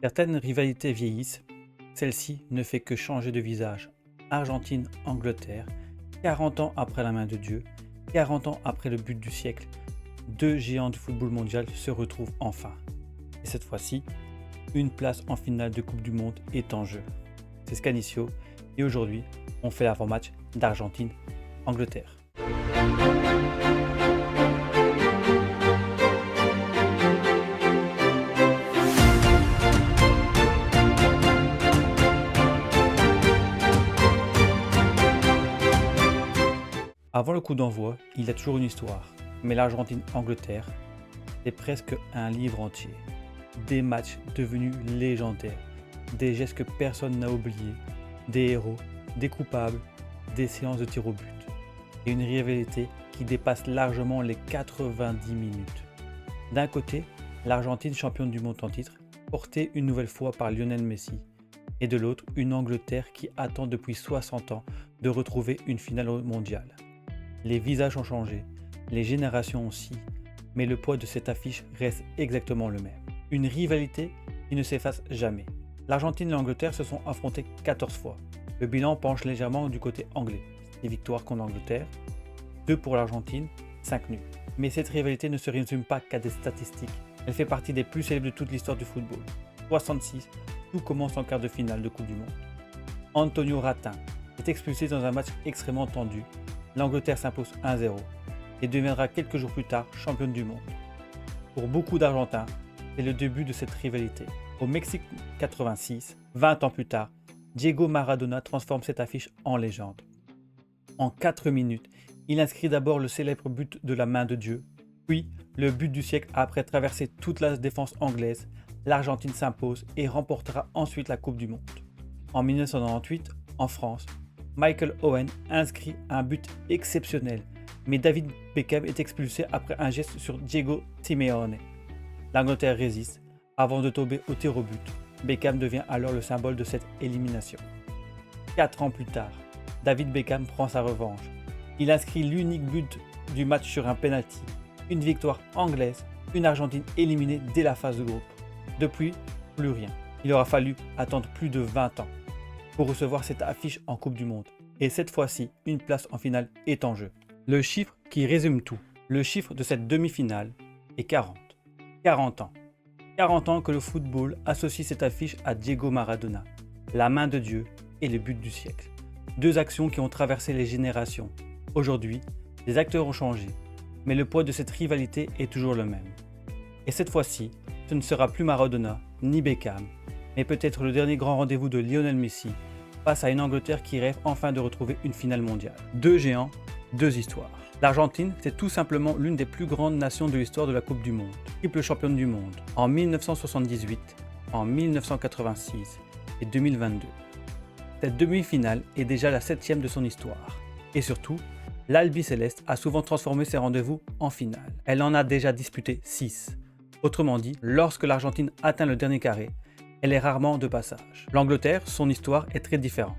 Certaines rivalités vieillissent, celle-ci ne fait que changer de visage. Argentine-Angleterre, 40 ans après la main de Dieu, 40 ans après le but du siècle, deux géants du football mondial se retrouvent enfin. Et cette fois-ci, une place en finale de Coupe du Monde est en jeu. C'est Scanicio et aujourd'hui, on fait l'avant-match d'Argentine-Angleterre. Avant le coup d'envoi, il y a toujours une histoire, mais l'Argentine-Angleterre, c'est presque un livre entier. Des matchs devenus légendaires, des gestes que personne n'a oubliés, des héros, des coupables, des séances de tir au but, et une rivalité qui dépasse largement les 90 minutes. D'un côté, l'Argentine championne du monde en titre, portée une nouvelle fois par Lionel Messi, et de l'autre, une Angleterre qui attend depuis 60 ans de retrouver une finale mondiale. Les visages ont changé, les générations aussi, mais le poids de cette affiche reste exactement le même. Une rivalité qui ne s'efface jamais. L'Argentine et l'Angleterre se sont affrontés 14 fois. Le bilan penche légèrement du côté anglais. Des victoires contre l'Angleterre, 2 pour l'Argentine, 5 nuls. Mais cette rivalité ne se résume pas qu'à des statistiques. Elle fait partie des plus célèbres de toute l'histoire du football. 66, tout commence en quart de finale de Coupe du Monde. Antonio Ratin est expulsé dans un match extrêmement tendu. L'Angleterre s'impose 1-0 et deviendra quelques jours plus tard championne du monde. Pour beaucoup d'Argentins, c'est le début de cette rivalité. Au Mexique 86, 20 ans plus tard, Diego Maradona transforme cette affiche en légende. En 4 minutes, il inscrit d'abord le célèbre but de la main de Dieu, puis le but du siècle après traverser toute la défense anglaise. L'Argentine s'impose et remportera ensuite la Coupe du Monde. En 1998, en France, Michael Owen inscrit un but exceptionnel, mais David Beckham est expulsé après un geste sur Diego Simeone. L'Angleterre résiste avant de tomber au tir au but. Beckham devient alors le symbole de cette élimination. 4 ans plus tard, David Beckham prend sa revanche. Il inscrit l'unique but du match sur un penalty. Une victoire anglaise, une Argentine éliminée dès la phase de groupe. Depuis, plus rien. Il aura fallu attendre plus de 20 ans pour recevoir cette affiche en Coupe du Monde. Et cette fois-ci, une place en finale est en jeu. Le chiffre qui résume tout, le chiffre de cette demi-finale est 40. 40 ans. 40 ans que le football associe cette affiche à Diego Maradona, la main de Dieu et le but du siècle. Deux actions qui ont traversé les générations. Aujourd'hui, les acteurs ont changé, mais le poids de cette rivalité est toujours le même. Et cette fois-ci, ce ne sera plus Maradona ni Beckham, mais peut-être le dernier grand rendez-vous de Lionel Messi face à une Angleterre qui rêve enfin de retrouver une finale mondiale. Deux géants, deux histoires. L'Argentine, c'est tout simplement l'une des plus grandes nations de l'histoire de la Coupe du Monde. Triple championne du monde en 1978, en 1986 et 2022. Cette demi-finale est déjà la 7e de son histoire. Et surtout, l'Albi-Céleste a souvent transformé ses rendez-vous en finale. Elle en a déjà disputé 6. Autrement dit, lorsque l'Argentine atteint le dernier carré, elle est rarement de passage. L'Angleterre, son histoire est très différente.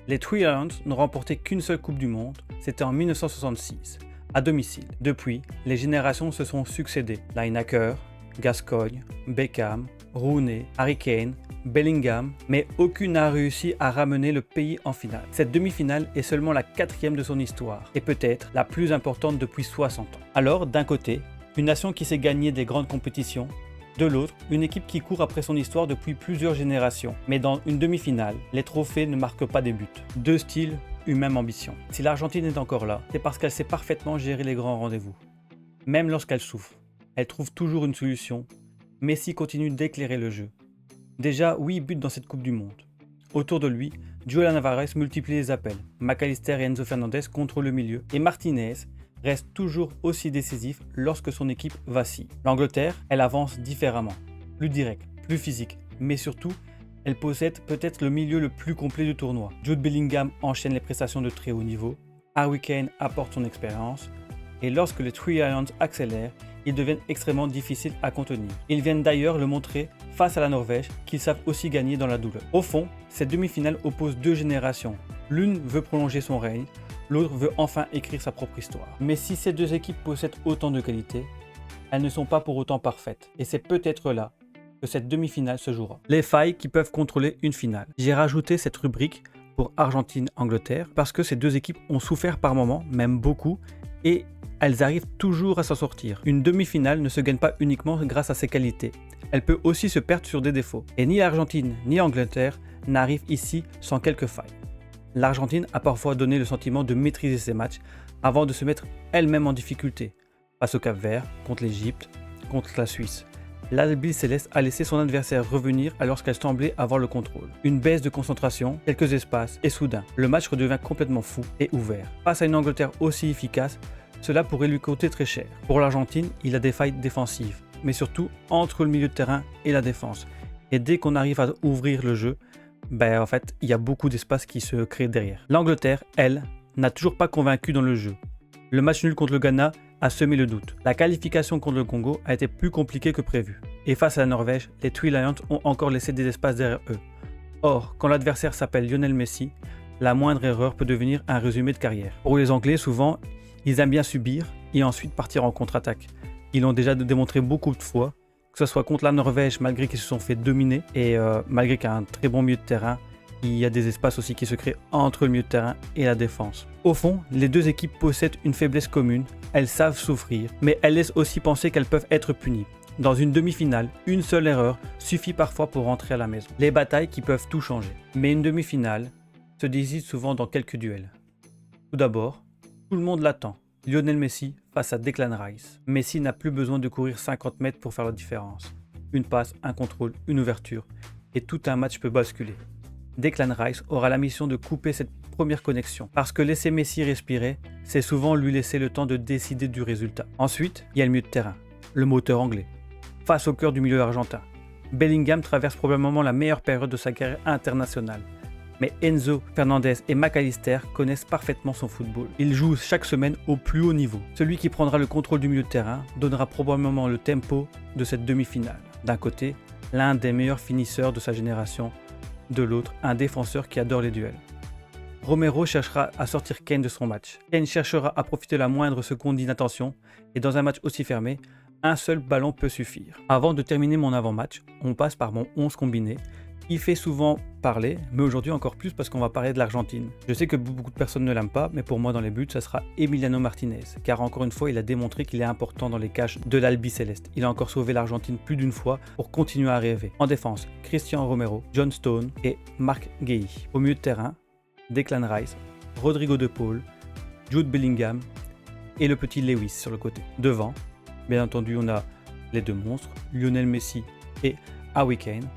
Les Three Lions n'ont remporté qu'une seule Coupe du Monde, c'était en 1966, à domicile. Depuis, les générations se sont succédées. Lineker, Gascoigne, Beckham, Rooney, Harry Kane, Bellingham, mais aucune n'a réussi à ramener le pays en finale. Cette demi-finale est seulement la 4e de son histoire, et peut-être la plus importante depuis 60 ans. Alors, d'un côté, une nation qui sait gagner des grandes compétitions, de l'autre, une équipe qui court après son histoire depuis plusieurs générations. Mais dans une demi-finale, les trophées ne marquent pas des buts. Deux styles, une même ambition. Si l'Argentine est encore là, c'est parce qu'elle sait parfaitement gérer les grands rendez-vous. Même lorsqu'elle souffre, elle trouve toujours une solution. Messi continue d'éclairer le jeu. Déjà 8 buts dans cette Coupe du Monde. Autour de lui, Julián Álvarez multiplie les appels. McAllister et Enzo Fernandez contrôlent le milieu. Et Martinez reste toujours aussi décisif lorsque son équipe vacille. L'Angleterre, elle avance différemment, plus direct, plus physique, mais surtout, elle possède peut-être le milieu le plus complet du tournoi. Jude Bellingham enchaîne les prestations de très haut niveau, Harry Kane apporte son expérience, et lorsque les Three Lions accélèrent, ils deviennent extrêmement difficiles à contenir. Ils viennent d'ailleurs le montrer face à la Norvège qu'ils savent aussi gagner dans la douleur. Au fond, cette demi-finale oppose deux générations. L'une veut prolonger son règne, l'autre veut enfin écrire sa propre histoire. Mais si ces deux équipes possèdent autant de qualités, elles ne sont pas pour autant parfaites. Et c'est peut-être là que cette demi-finale se jouera. Les failles qui peuvent contrôler une finale. J'ai rajouté cette rubrique pour Argentine-Angleterre parce que ces deux équipes ont souffert par moments, même beaucoup, et elles arrivent toujours à s'en sortir. Une demi-finale ne se gagne pas uniquement grâce à ses qualités. Elle peut aussi se perdre sur des défauts. Et ni l'Argentine ni l'Angleterre n'arrivent ici sans quelques failles. L'Argentine a parfois donné le sentiment de maîtriser ses matchs avant de se mettre elle-même en difficulté. Face au Cap-Vert, contre l'Égypte, contre la Suisse. L'Albi Céleste a laissé son adversaire revenir alors qu'elle semblait avoir le contrôle. Une baisse de concentration, quelques espaces et soudain, le match redevient complètement fou et ouvert. Face à une Angleterre aussi efficace, cela pourrait lui coûter très cher. Pour l'Argentine, il a des failles défensives, mais surtout entre le milieu de terrain et la défense. Et dès qu'on arrive à ouvrir le jeu, en fait, il y a beaucoup d'espace qui se crée derrière. L'Angleterre, elle, n'a toujours pas convaincu dans le jeu. Le match nul contre le Ghana a semé le doute. La qualification contre le Congo a été plus compliquée que prévu. Et face à la Norvège, les Three Lions ont encore laissé des espaces derrière eux. Or, quand l'adversaire s'appelle Lionel Messi, la moindre erreur peut devenir un résumé de carrière. Pour les Anglais, souvent, ils aiment bien subir et ensuite partir en contre-attaque. Ils l'ont déjà démontré beaucoup de fois, que ce soit contre la Norvège, malgré qu'ils se sont fait dominer, et malgré qu'il y a un très bon milieu de terrain, il y a des espaces aussi qui se créent entre le milieu de terrain et la défense. Au fond, les deux équipes possèdent une faiblesse commune, elles savent souffrir, mais elles laissent aussi penser qu'elles peuvent être punies. Dans une demi-finale, une seule erreur suffit parfois pour rentrer à la maison. Les batailles qui peuvent tout changer. Mais une demi-finale se décide souvent dans quelques duels. Tout d'abord, tout le monde l'attend. Lionel Messi face à Declan Rice. Messi n'a plus besoin de courir 50 mètres pour faire la différence. Une passe, un contrôle, une ouverture, et tout un match peut basculer. Declan Rice aura la mission de couper cette première connexion, parce que laisser Messi respirer, c'est souvent lui laisser le temps de décider du résultat. Ensuite, il y a le milieu de terrain, le moteur anglais, face au cœur du milieu argentin. Bellingham traverse probablement la meilleure période de sa carrière internationale. Mais Enzo, Fernandez et McAllister connaissent parfaitement son football. Ils jouent chaque semaine au plus haut niveau. Celui qui prendra le contrôle du milieu de terrain donnera probablement le tempo de cette demi-finale. D'un côté, l'un des meilleurs finisseurs de sa génération, de l'autre, un défenseur qui adore les duels. Romero cherchera à sortir Kane de son match. Kane cherchera à profiter de la moindre seconde d'inattention, et dans un match aussi fermé, un seul ballon peut suffire. Avant de terminer mon avant-match, on passe par mon 11 combiné. Il fait souvent parler, mais aujourd'hui encore plus parce qu'on va parler de l'Argentine. Je sais que beaucoup de personnes ne l'aiment pas, mais pour moi dans les buts, ça sera Emiliano Martinez, car encore une fois, il a démontré qu'il est important dans les cages de l'Albi Céleste. Il a encore sauvé l'Argentine plus d'une fois pour continuer à rêver. En défense, Cristian Romero, John Stone et Marc Guehi. Au milieu de terrain, Declan Rice, Rodrigo de Paul, Jude Bellingham et le petit Lewis sur le côté. Devant, bien entendu, on a les deux monstres, Lionel Messi et Harry Kane.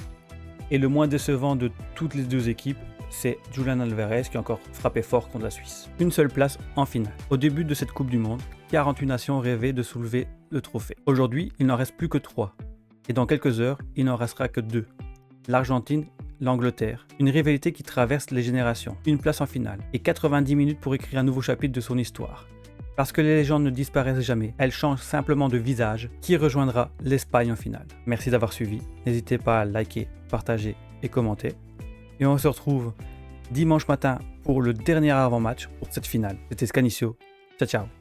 Et le moins décevant de toutes les deux équipes, c'est Julián Álvarez qui a encore frappé fort contre la Suisse. Une seule place en finale. Au début de cette Coupe du Monde, 48 nations rêvaient de soulever le trophée. Aujourd'hui, il n'en reste plus que 3. Et dans quelques heures, il n'en restera que 2. L'Argentine, l'Angleterre. Une rivalité qui traverse les générations. Une place en finale. Et 90 minutes pour écrire un nouveau chapitre de son histoire. Parce que les légendes ne disparaissent jamais, elles changent simplement de visage. Qui rejoindra l'Espagne en finale? Merci d'avoir suivi. N'hésitez pas à liker, partager et commenter. Et on se retrouve dimanche matin pour le dernier avant-match pour cette finale. C'était Scanicio. Ciao ciao.